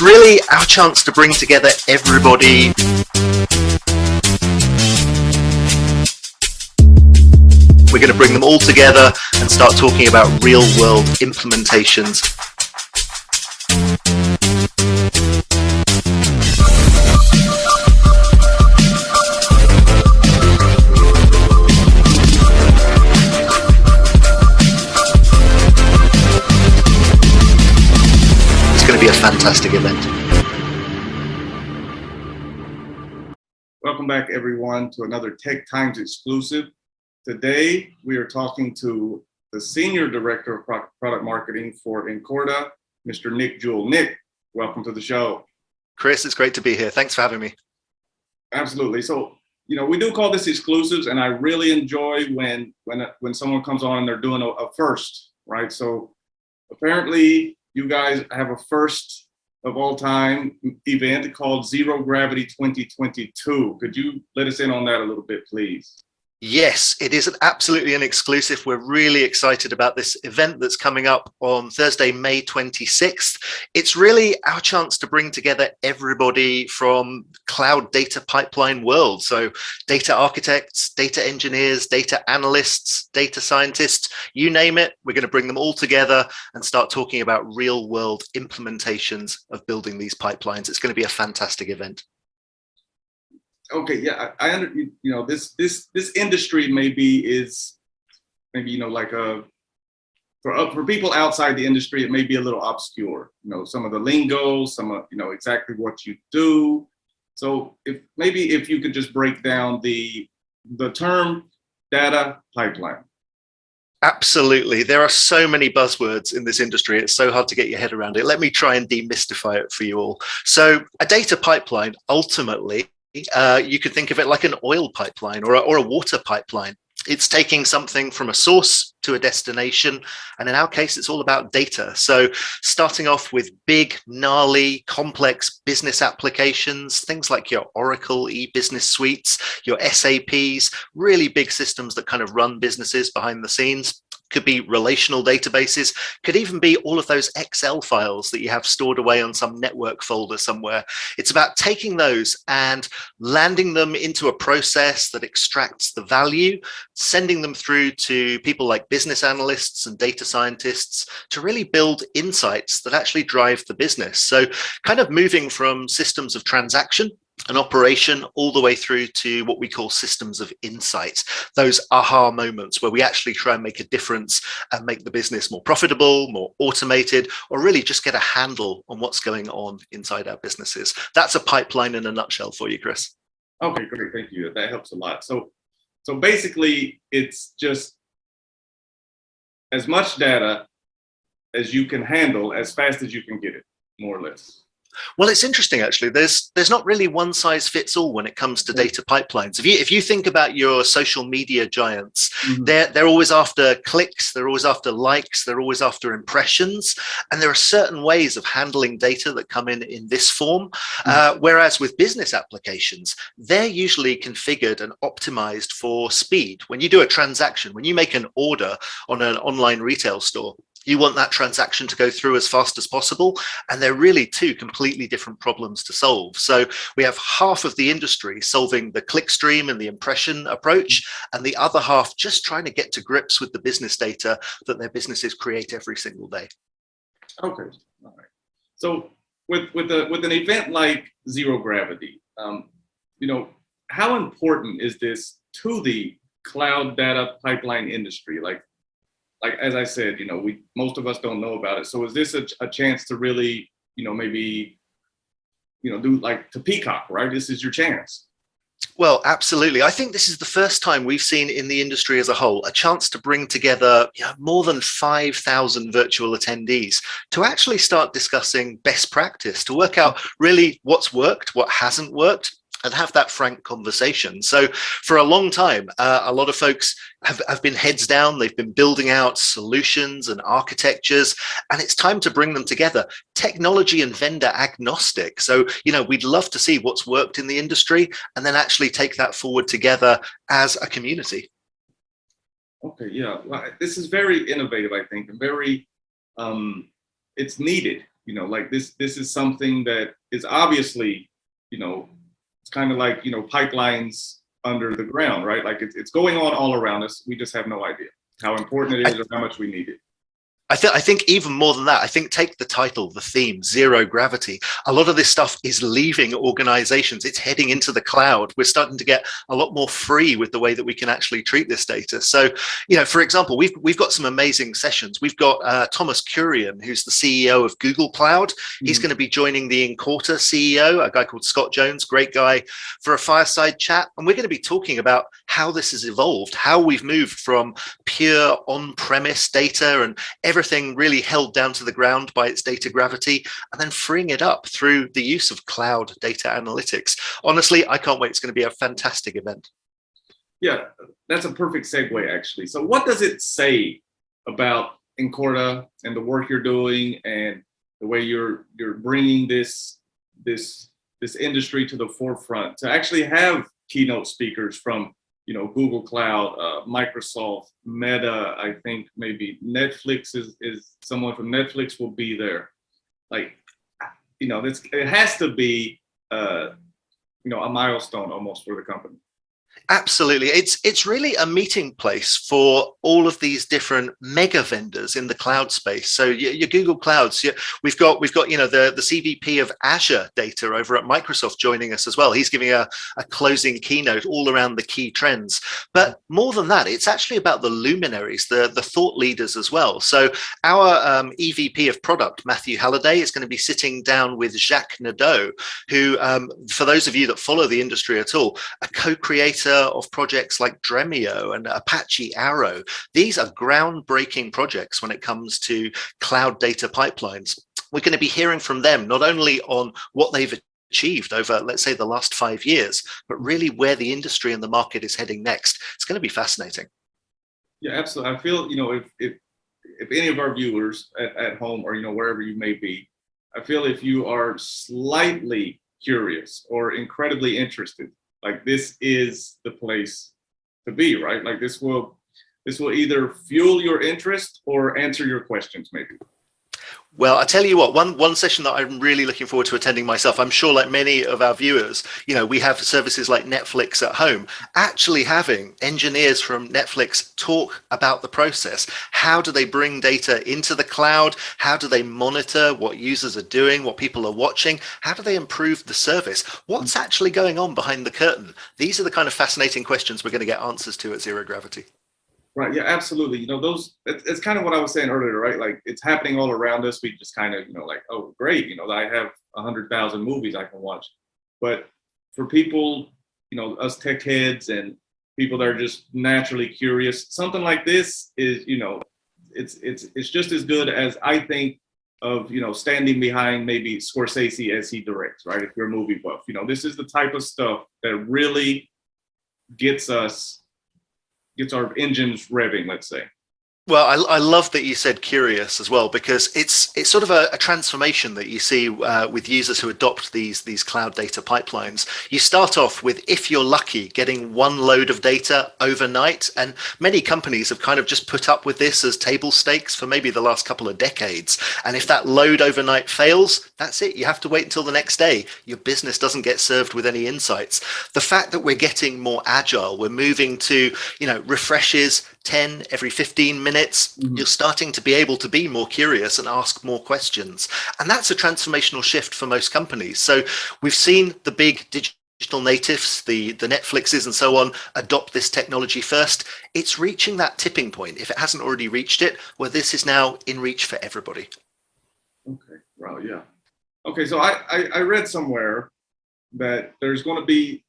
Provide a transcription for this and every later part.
It's really our chance to bring together everybody. We're going to bring them all together and start talking about real-world implementations. It's going to be a fantastic event. Welcome back, everyone, to another Tech Times exclusive. Today, we are talking to the Senior Director of Product Marketing for INCORTA, Mr. Nick Jewell. Nick, welcome to the show. Chris, it's great to be here. Thanks for having me. Absolutely. So, we do call this exclusives, and I really enjoy when someone comes on and they're doing a first, right? So, apparently, you guys have a first of all time event called Zero Gravity 2022. Could you let us in on that a little bit, please? Yes, it is absolutely an exclusive. We're really excited about this event that's coming up on Thursday, May 26th. It's really our chance to bring together everybody from cloud data pipeline world. So data architects, data engineers, data analysts, data scientists, you name it, we're going to bring them all together and start talking about real world implementations of building these pipelines. It's going to be a fantastic event. Okay, yeah, I understand. This industry maybe like for people outside the industry, it may be a little obscure. Some of the lingo, some of exactly what you do. So if you could just break down the term data pipeline. Absolutely. There are so many buzzwords in this industry. It's so hard to get your head around it. Let me try and demystify it for you all. So a data pipeline, ultimately, you could think of it like an oil pipeline or a water pipeline. It's taking something from a source to a destination. And in our case, it's all about data. So starting off with big, gnarly, complex business applications, things like your Oracle e-business suites, your SAPs, really big systems that kind of run businesses behind the scenes. Could be relational databases, could even be all of those Excel files that you have stored away on some network folder somewhere. It's about taking those and landing them into a process that extracts the value, sending them through to people like business analysts and data scientists to really build insights that actually drive the business. So kind of moving from systems of transaction an operation all the way through to what we call systems of insight, those aha moments where we actually try and make a difference and make the business more profitable, more automated, or really just get a handle on what's going on inside our businesses. That's a pipeline in a nutshell for you, Chris. Okay, great. Thank you. That helps a lot. So basically, it's just as much data as you can handle as fast as you can get it, more or less. Well, it's interesting, actually. There's not really one size fits all when it comes to data pipelines. If you think about your social media giants, they're always after clicks, they're always after likes, they're always after impressions. And there are certain ways of handling data that come in this form. Whereas with business applications, they're usually configured and optimized for speed. When you do a transaction, when you make an order on an online retail store, you want that transaction to go through as fast as possible. And they're really two completely different problems to solve. So we have half of the industry solving the click stream and the impression approach, and the other half just trying to get to grips with the business data that their businesses create every single day. Okay, all right. So with an event like Zero Gravity, how important is this to the cloud data pipeline industry? Like as I said, most of us don't know about it. So is this a chance to really, maybe, do like to peacock, right? This is your chance. Well, absolutely. I think this is the first time we've seen in the industry as a whole a chance to bring together more than 5,000 virtual attendees to actually start discussing best practice, to work out really what's worked, what hasn't worked, and have that frank conversation. So for a long time, a lot of folks have been heads down. They've been building out solutions and architectures, and it's time to bring them together, technology and vendor agnostic. So, we'd love to see what's worked in the industry and then actually take that forward together as a community. Okay, yeah. Well, this is very innovative, I think, and very, it's needed. like this is something that is obviously, it's kind of like, pipelines under the ground, right? Like it's going on all around us. We just have no idea how important it is or how much we need it. I think even more than that, I think take the title, the theme, zero gravity. A lot of this stuff is leaving organizations. It's heading into the cloud. We're starting to get a lot more free with the way that we can actually treat this data. So, for example, we've got some amazing sessions. We've got Thomas Kurian, who's the CEO of Google Cloud. He's going to be joining the Incorta CEO, a guy called Scott Jones, great guy, for a fireside chat. And we're going to be talking about how this has evolved, how we've moved from pure on-premise data and everything really held down to the ground by its data gravity, and then freeing it up through the use of cloud data analytics. Honestly, I can't wait. It's going to be a fantastic event. Yeah, that's a perfect segue, actually. So what does it say about Incorta and the work you're doing and the way you're bringing this industry to the forefront, to actually have keynote speakers from Google Cloud, Microsoft, Meta, I think maybe Netflix is someone from Netflix will be there. Like, it has to be, a milestone almost for the company. Absolutely. It's really a meeting place for all of these different mega vendors in the cloud space. So your Google Clouds, we've got the CVP of Azure data over at Microsoft joining us as well. He's giving a closing keynote all around the key trends. But more than that, it's actually about the luminaries, the thought leaders as well. So our EVP of product, Matthew Halliday, is going to be sitting down with Jacques Nadeau, who, for those of you that follow the industry at all, a co-creator of projects like Dremio and Apache Arrow. These are groundbreaking projects when it comes to cloud data pipelines. We're going to be hearing from them not only on what they've achieved over, let's say, the last 5 years, but really where the industry and the market is heading next. It's going to be fascinating. Yeah, absolutely. I feel, if any of our viewers at home or, wherever you may be, I feel if you are slightly curious or incredibly interested, like this is the place to be, right? Like this will either fuel your interest or answer your questions, maybe. Well, I tell you what, one session that I'm really looking forward to attending myself, I'm sure like many of our viewers, we have services like Netflix at home. Actually having engineers from Netflix talk about the process. How do they bring data into the cloud? How do they monitor what users are doing, what people are watching? How do they improve the service? What's actually going on behind the curtain? These are the kind of fascinating questions we're going to get answers to at Zero Gravity. Right. Yeah, absolutely. It's kind of what I was saying earlier, right? Like it's happening all around us. We just kind of, like, oh, great. I have 100,000 movies I can watch. But for people, us tech heads and people that are just naturally curious, something like this is, it's just as good as I think of, standing behind maybe Scorsese as he directs, right? If you're a movie buff, this is the type of stuff that really gets our engines revving, let's say. Well, I love that you said curious as well, because it's sort of a transformation that you see with users who adopt these cloud data pipelines. You start off with, if you're lucky, getting one load of data overnight. And many companies have kind of just put up with this as table stakes for maybe the last couple of decades. And if that load overnight fails, that's it. You have to wait until the next day. Your business doesn't get served with any insights. The fact that we're getting more agile, we're moving to, refreshes 10 every 15 minutes, you're starting to be able to be more curious and ask more questions. And that's a transformational shift for most companies. So we've seen the big digital natives, the Netflixes and so on, adopt this technology first. It's reaching that tipping point, if it hasn't already reached it, where this is now in reach for everybody. Okay, well, yeah. Okay, so I read somewhere that there's going to be,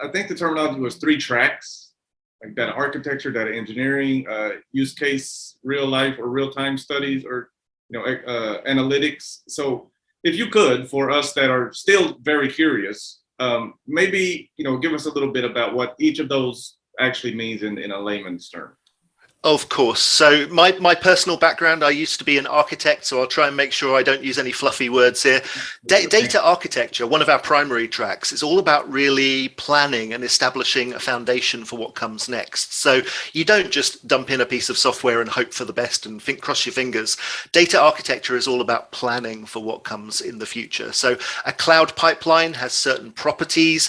I think the terminology was 3 tracks, like data architecture, data engineering, use case, real life or real time studies, or analytics. So if you could, for us that are still very curious, maybe give us a little bit about what each of those actually means in a layman's term. Of course. So my personal background, I used to be an architect, so I'll try and make sure I don't use any fluffy words here. Data architecture, one of our primary tracks, is all about really planning and establishing a foundation for what comes next. So you don't just dump in a piece of software and hope for the best and cross your fingers. Data architecture is all about planning for what comes in the future. So a cloud pipeline has certain properties.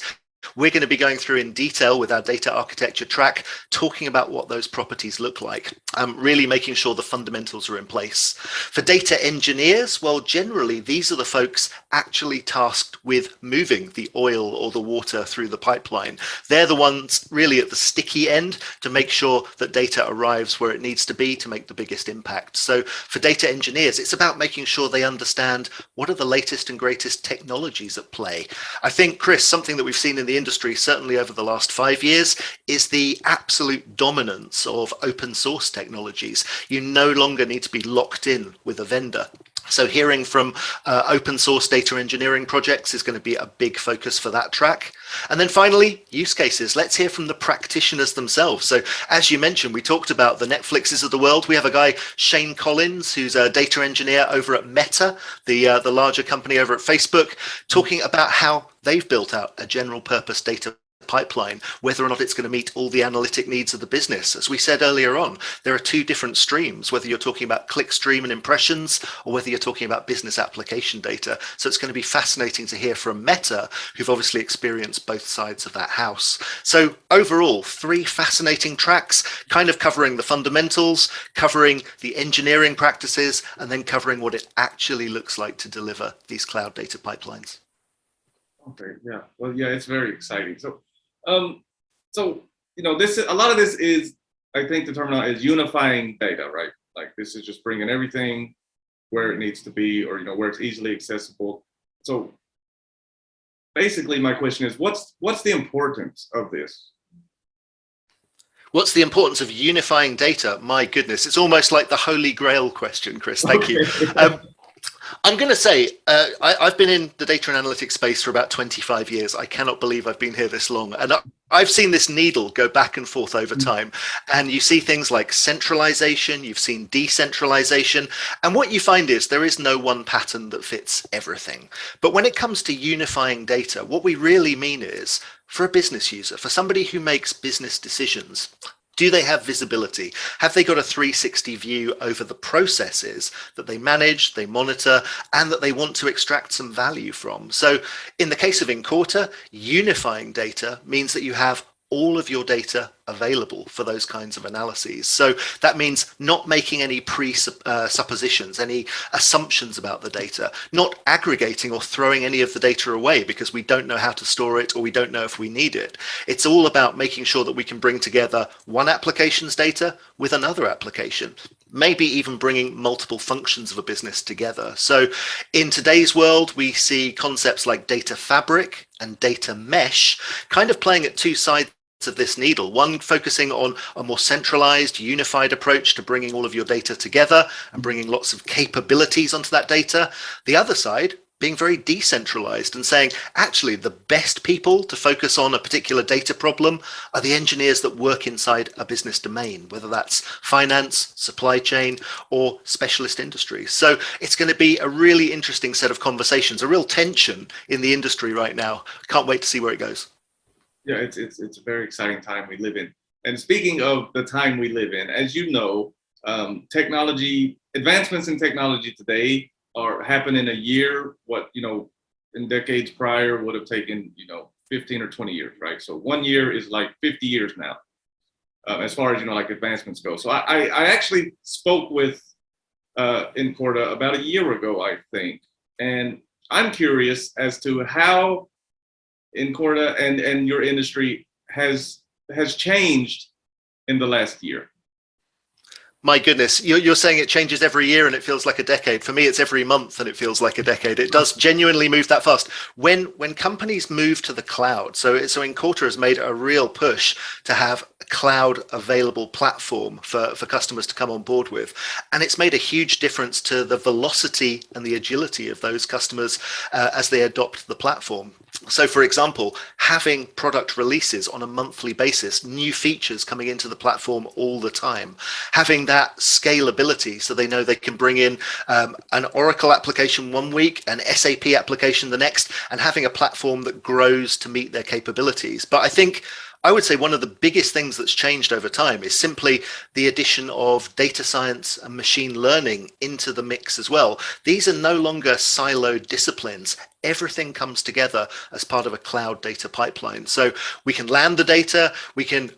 We're going to be going through in detail with our data architecture track, talking about what those properties look like, really making sure the fundamentals are in place. For data engineers, well, generally, these are the folks actually tasked with moving the oil or the water through the pipeline. They're the ones really at the sticky end to make sure that data arrives where it needs to be to make the biggest impact. So for data engineers, it's about making sure they understand what are the latest and greatest technologies at play. I think, Chris, something that we've seen in the industry, certainly over the last 5 years, is the absolute dominance of open source technologies. You no longer need to be locked in with a vendor. So hearing from open source data engineering projects is going to be a big focus for that track. And then finally, use cases. Let's hear from the practitioners themselves. So as you mentioned, we talked about the Netflixes of the world. We have a guy, Shane Collins, who's a data engineer over at Meta, the larger company over at Facebook, talking about how they've built out a general purpose data pipeline, whether or not it's going to meet all the analytic needs of the business. As we said earlier on, there are two different streams, whether you're talking about clickstream and impressions, or whether you're talking about business application data. So it's going to be fascinating to hear from Meta, who've obviously experienced both sides of that house. So overall, 3 fascinating tracks, kind of covering the fundamentals, covering the engineering practices, and then covering what it actually looks like to deliver these cloud data pipelines. Okay, yeah. Well, yeah, it's very exciting. So you know, a lot of this is, I think the terminology is unifying data, right? Like this is just bringing everything where it needs to be, or where it's easily accessible. So basically, my question is, what's the importance of this? What's the importance of unifying data? My goodness, it's almost like the Holy Grail question, Chris. Thank you. I'm going to say, I've been in the data and analytics space for about 25 years. I cannot believe I've been here this long. And I've seen this needle go back and forth over time. And you see things like centralization, you've seen decentralization. And what you find is there is no one pattern that fits everything. But when it comes to unifying data, what we really mean is, for a business user, for somebody who makes business decisions, do they have visibility? Have they got a 360 view over the processes that they manage, they monitor, and that they want to extract some value from? So in the case of Incorta, unifying data means that you have all of your data available for those kinds of analyses. So that means not making any presuppositions, any assumptions about the data, not aggregating or throwing any of the data away because we don't know how to store it or we don't know if we need it. It's all about making sure that we can bring together one application's data with another application, maybe even bringing multiple functions of a business together. So in today's world, we see concepts like data fabric and data mesh kind of playing at two sides of this needle, one focusing on a more centralized, unified approach to bringing all of your data together and bringing lots of capabilities onto that data. The other side being very decentralized and saying, actually, the best people to focus on a particular data problem are the engineers that work inside a business domain, whether that's finance, supply chain, or specialist industries. So it's going to be a really interesting set of conversations, a real tension in the industry right now. Can't wait to see where it goes. Yeah, it's a very exciting time we live in. And speaking of the time we live in, as you know, advancements in technology today happen in a year, what, in decades prior would have taken, 15 or 20 years, right? So 1 year is like 50 years now, as far as, like advancements go. So I actually spoke with Incorta about a year ago, I think. And I'm curious as to how Incorta and your industry has changed in the last year. My goodness, you're saying it changes every year and it feels like a decade. For me, it's every month and it feels like a decade. It does genuinely move that fast. When companies move to the cloud, so Incorta has made a real push to have cloud available platform for customers to come on board with. And it's made a huge difference to the velocity and the agility of those customers as they adopt the platform. So, for example, having product releases on a monthly basis, new features coming into the platform all the time, having that scalability so they know they can bring in an Oracle application one week, an SAP application the next, and having a platform that grows to meet their capabilities. But I would say one of the biggest things that's changed over time is simply the addition of data science and machine learning into the mix as well. These are no longer siloed disciplines. Everything comes together as part of a cloud data pipeline. So we can land the data, we can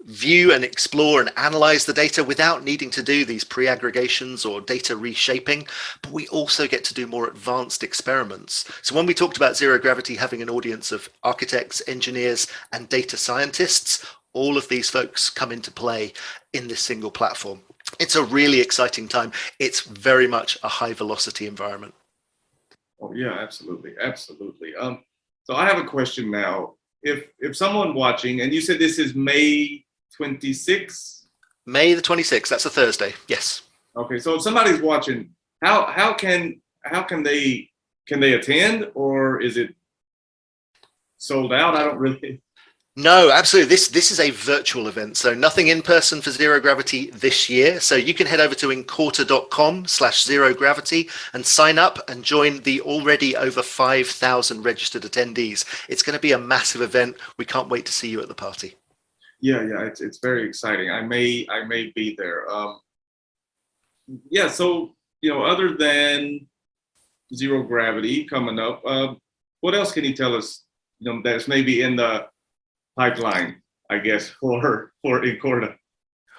view and explore and analyze the data without needing to do these pre-aggregations or data reshaping, but we also get to do more advanced experiments. So when we talked about zero gravity having an audience of architects, engineers, and data scientists, all of these folks come into play in this single platform. It's a really exciting time. It's very much a high velocity environment. Oh yeah, absolutely, absolutely. So I have a question now. If someone watching, and you said this is May 26th? May the 26th, that's a Thursday, yes. Okay, so if somebody's watching, how can they attend, or is it sold out? I don't really. No, absolutely. This is a virtual event, so nothing in person for Zero Gravity this year. So you can head over to incorta.com/zero gravity and sign up and join the already over 5,000 registered attendees. It's going to be a massive event. We can't wait to see you at the party. Yeah, it's very exciting. I may be there. Yeah, so other than Zero Gravity coming up, what else can you tell us? That's maybe in the pipeline, I guess, for INCORTA.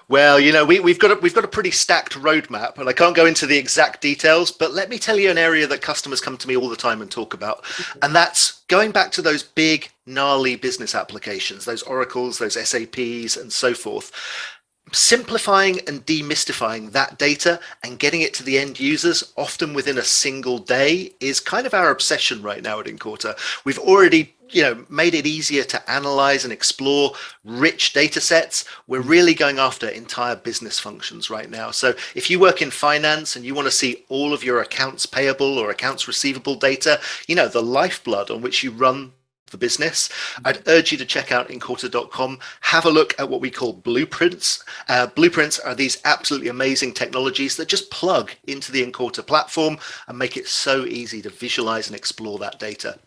Well, we've got a pretty stacked roadmap, and I can't go into the exact details, but let me tell you an area that customers come to me all the time and talk about, and that's going back to those big, gnarly business applications, those Oracles, those SAPs, and so forth. Simplifying and demystifying that data and getting it to the end users, often within a single day, is kind of our obsession right now at INCORTA. We've already made it easier to analyze and explore rich data sets. We're really going after entire business functions right now. So if you work in finance and you want to see all of your accounts payable or accounts receivable data, the lifeblood on which you run the business, I'd urge you to check out incorta.com. Have a look at what we call blueprints. Blueprints are these absolutely amazing technologies that just plug into the INCORTA platform and make it so easy to visualize and explore that data.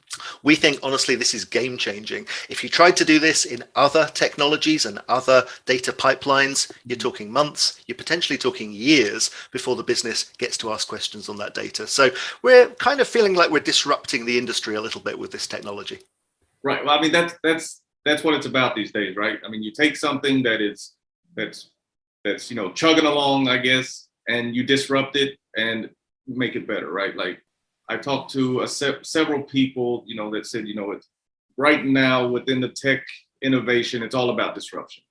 We think, honestly, this is game changing. If you tried to do this in other technologies and other data pipelines, you're talking months, you're potentially talking years before the business gets to ask questions on that data. So we're kind of feeling like we're disrupting the industry a little bit with this technology. Right. Well, I mean, that's what it's about these days, right? I mean, you take something that's chugging along, I guess, and you disrupt it and make it better, right? Like, I talked to several people, that said, it's right now within the tech innovation, it's all about disruption.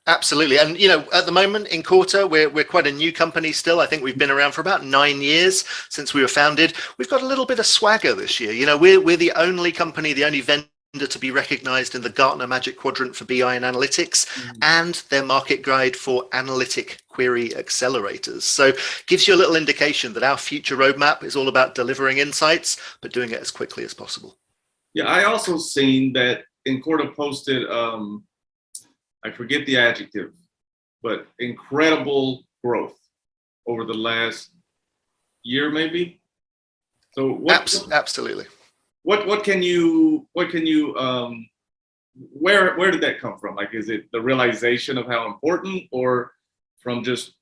Absolutely. And, at the moment, INCORTA, we're quite a new company still. I think we've been around for about 9 years since we were founded. We've got a little bit of swagger this year. We're the only company, the only vendor to be recognized in the Gartner Magic Quadrant for BI and Analytics and their market guide for analytic query accelerators. So gives you a little indication that our future roadmap is all about delivering insights, but doing it as quickly as possible. Yeah, I also seen that INCORTA posted, I forget the adjective, but incredible growth over the last year, maybe. So absolutely. What can you where did that come from? Like, is it the realization of how important, or from just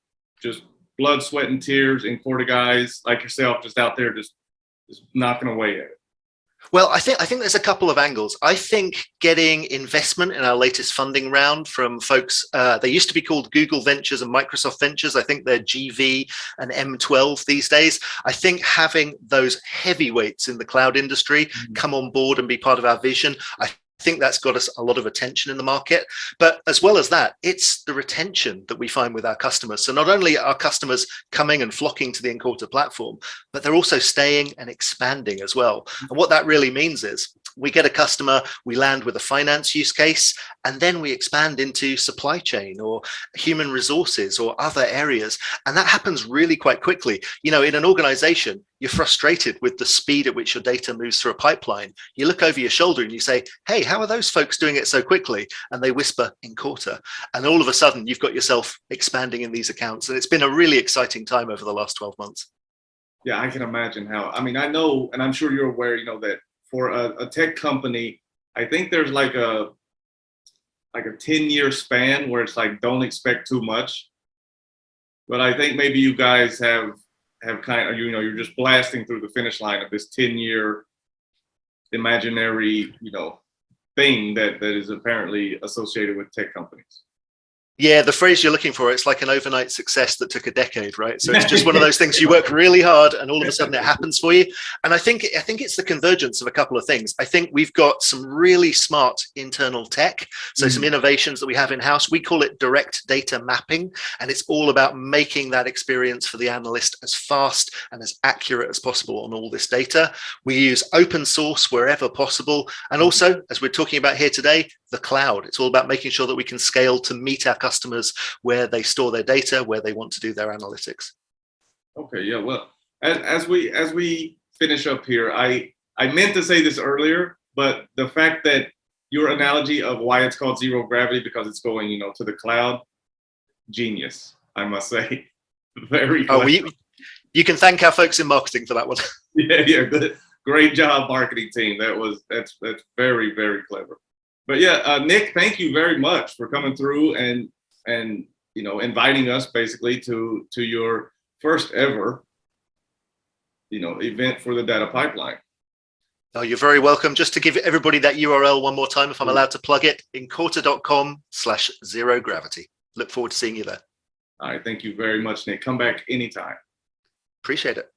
blood, sweat, and tears, INCORTA guys like yourself just out there just knocking away at it? Well, I think there's a couple of angles. I think getting investment in our latest funding round from folks, they used to be called Google Ventures and Microsoft Ventures. I think they're GV and M12 these days. I think having those heavyweights in the cloud industry come on board and be part of our vision, I think that's got us a lot of attention in the market. But as well as that, it's the retention that we find with our customers. So not only are customers coming and flocking to the INCORTA platform, but they're also staying and expanding as well. And what that really means is We get a customer, we land with a finance use case, and then we expand into supply chain or human resources or other areas. And that happens really quite quickly. You know, in an organization, you're frustrated with the speed at which your data moves through a pipeline. You look over your shoulder and you say, hey, how are those folks doing it so quickly? And they whisper Incorta. And all of a sudden, you've got yourself expanding in these accounts. And it's been a really exciting time over the last 12 months. Yeah, I can imagine how. I mean, I know, and I'm sure you're aware, you know, that for a tech company, I think there's like a 10-year span where it's like, don't expect too much. But I think maybe you guys have kind of, you know, you're just blasting through the finish line of this 10-year imaginary, you know, thing that is apparently associated with tech companies. Yeah, the phrase you're looking for, it's like an overnight success that took a decade, right? So it's just one of those things, you work really hard and all of a sudden it happens for you. And I think it's the convergence of a couple of things. I think we've got some really smart internal tech. So some innovations that we have in-house, we call it direct data mapping. And it's all about making that experience for the analyst as fast and as accurate as possible on all this data. We use open source wherever possible. And also, as we're talking about here today, the cloud. It's all about making sure that we can scale to meet our customers where they store their data, where they want to do their analytics. Okay, yeah. Well, as we finish up here, I meant to say this earlier, but the fact that your analogy of why it's called zero gravity, because it's going, you know, to the cloud, genius, I must say. Very clever. Oh, you can thank our folks in marketing for that one. Yeah, good. Great job, marketing team. That's very, very clever. But yeah, Nick, thank you very much for coming through and you know, inviting us basically to your first ever, you know, event for the data pipeline. Oh, you're very welcome. Just to give everybody that URL one more time, if I'm allowed to plug it, incorta.com/zero gravity. Look forward to seeing you there. All right, thank you very much, Nick. Come back anytime. Appreciate it.